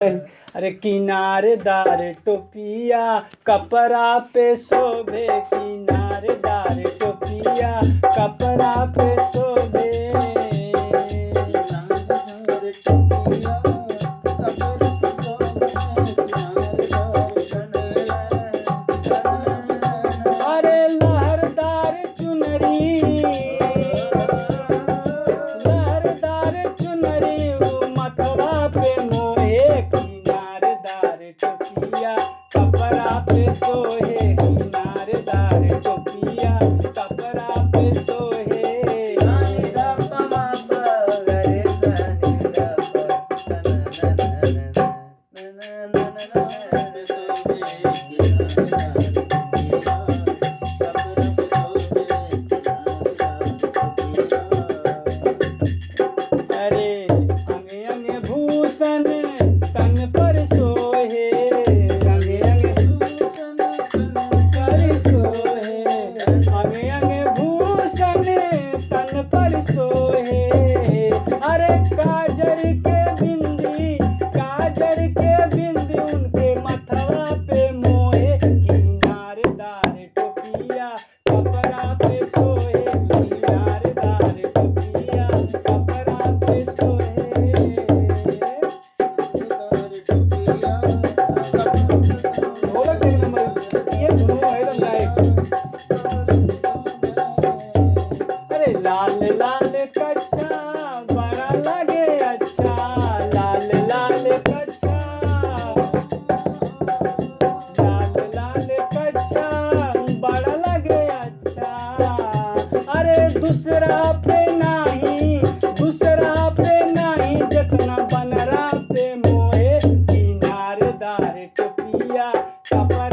अरे किनारेदार टोपिया कपड़ा पे शोभे, किनारेदार टोपिया कपड़ा पे शोभे। अरे लहरदार चुनरी वो मथवा पे मोहे, किनारेदार टोपिया कपड़ा पे सोहे, किनारेदार टोपिया कपड़ा पे सोहे। अरे अंगे अंगे भूषण तन पर सोहे, अंगे अंगे भूषण तन पर सोहे, अंगे अंगे भूषण तन पर सोहे। अरे काजर के बिंदी उनके मथवा पे मोहे, किनारेदार टोपिया कपड़ा पे सोहे, किनारेदार टोपिया कपड़ा पे सोहे। ढोलक तेरी नंबर ये दोनों एकदम गायक। अरे लाल लाल कच्छा बड़ा लगे अच्छा, लाल लाल कच्छा, लाल लाल कच्छा बड़ा लगे अच्छा। अरे दूसरा पे नाही जितना बनरा पे मोहे, किनारेदार टोपिया कपड़ा